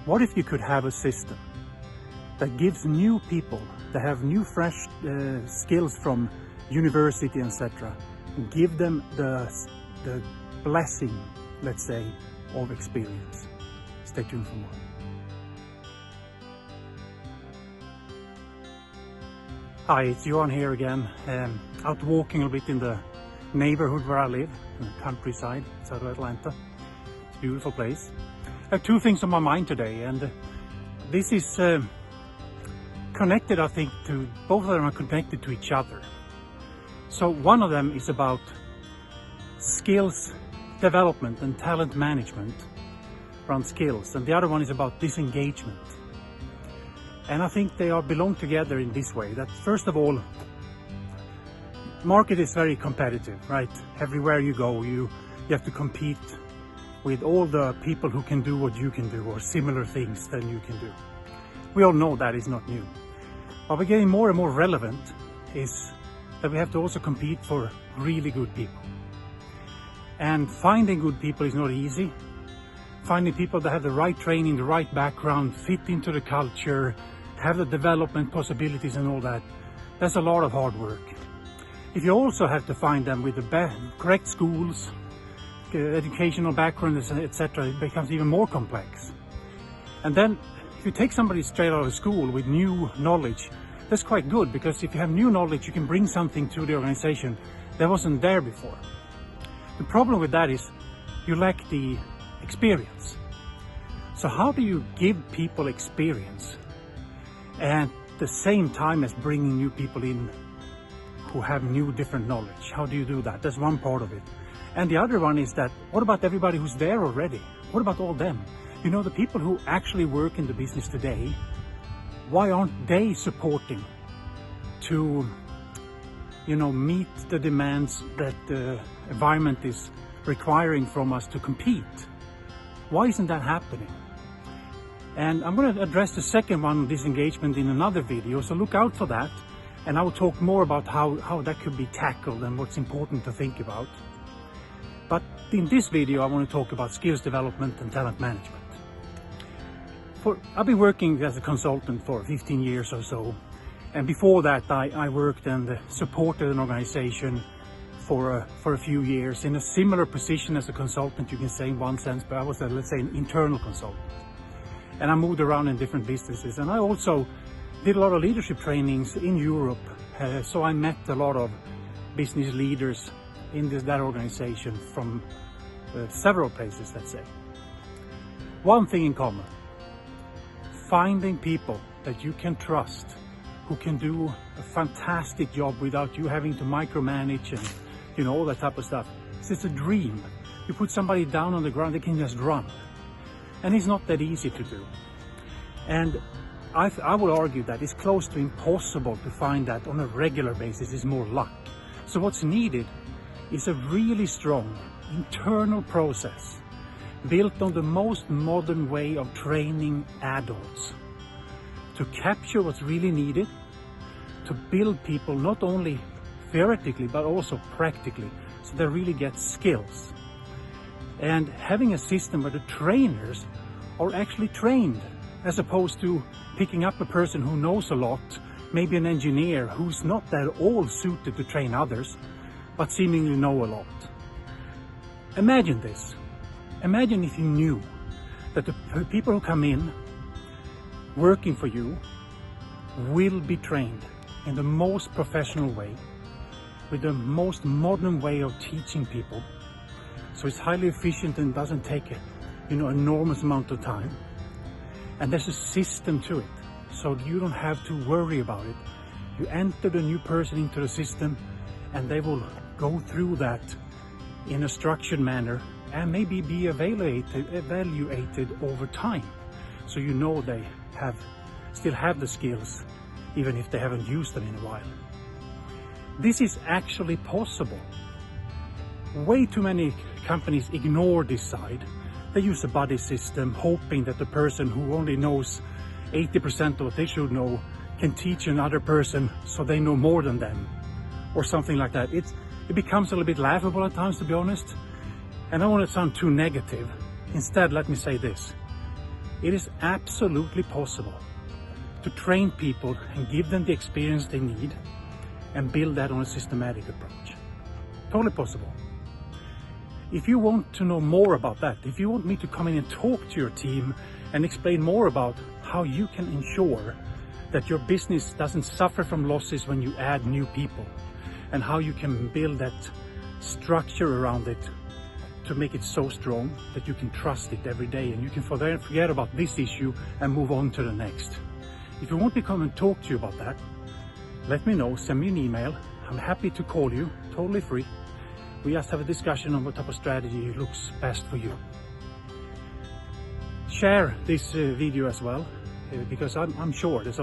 What if you could have a system that gives new people that have new fresh skills from university, etc., and give them the blessing, let's say, of experience? Stay tuned for more. Hi, it's Johan here again. Out walking a bit in the neighborhood where I live, in the countryside, south of Atlanta. It's a beautiful place. I have two things on my mind today, and this is connected, I think, to both of them are connected to each other. So one of them is about skills development and talent management around skills, and the other one is about disengagement. And I think they belong together in this way, that first of all, market is very competitive, right? Everywhere you go, you have to compete with all the people who can do what you can do or similar things than you can do. We all know that is not new. But we're getting more and more relevant is that we have to also compete for really good people. And finding good people is not easy. Finding people that have the right training, the right background, fit into the culture, have the development possibilities and all that, that's a lot of hard work. If you also have to find them with the correct schools, educational background, etc., it becomes even more complex. And then if you take somebody straight out of school with new knowledge, that's quite good, because if you have new knowledge, you can bring something to the organization that wasn't there before. The problem with that is you lack the experience. So how do you give people experience and at the same time as bringing new people in who have new different knowledge? How do you do that? That's one part of it. And the other one is that, what about everybody who's there already? What about all them? You know, the people who actually work in the business today, why aren't they supporting to, you know, meet the demands that the environment is requiring from us to compete? Why isn't that happening? And I'm going to address the second one, disengagement, in another video, so look out for that. And I will talk more about how that could be tackled and what's important to think about. But in this video, I want to talk about skills development and talent management. I've been working as a consultant for 15 years or so. And before that, I worked and supported an organization for a few years in a similar position as a consultant, you can say, in one sense, but I was, let's say, an internal consultant. And I moved around in different businesses. And I also did a lot of leadership trainings in Europe. So I met a lot of business leaders in that organization from several places, let's say. One thing in common: finding people that you can trust, who can do a fantastic job without you having to micromanage and, you know, all that type of stuff. It's a dream. You put somebody down on the ground, they can just run. And it's not that easy to do. And I would argue that it's close to impossible to find that on a regular basis. It's more luck. So what's needed is a really strong internal process built on the most modern way of training adults to capture what's really needed, to build people not only theoretically but also practically, so they really get skills. And having a system where the trainers are actually trained, as opposed to picking up a person who knows a lot, maybe an engineer who's not at all suited to train others, but seemingly know a lot. Imagine this. Imagine if you knew that the people who come in working for you will be trained in the most professional way, with the most modern way of teaching people. So it's highly efficient and doesn't take enormous amount of time. And there's a system to it, so you don't have to worry about it. You enter the new person into the system and they will go through that in a structured manner and maybe be evaluated over time. So you know they still have the skills, even if they haven't used them in a while. This is actually possible. Way too many companies ignore this side. They use a buddy system, hoping that the person who only knows 80% of what they should know can teach another person so they know more than them, or something like that. It becomes a little bit laughable at times, to be honest. And I don't want to sound too negative. Instead, let me say this. It is absolutely possible to train people and give them the experience they need and build that on a systematic approach. Totally possible. If you want to know more about that, if you want me to come in and talk to your team and explain more about how you can ensure that your business doesn't suffer from losses when you add new people, and how you can build that structure around it to make it so strong that you can trust it every day and you can forget about this issue and move on to the next. If you want me to come and talk to you about that, let me know, send me an email. I'm happy to call you, totally free. We just have a discussion on what type of strategy looks best for you. Share this video as well, because I'm sure there's a lot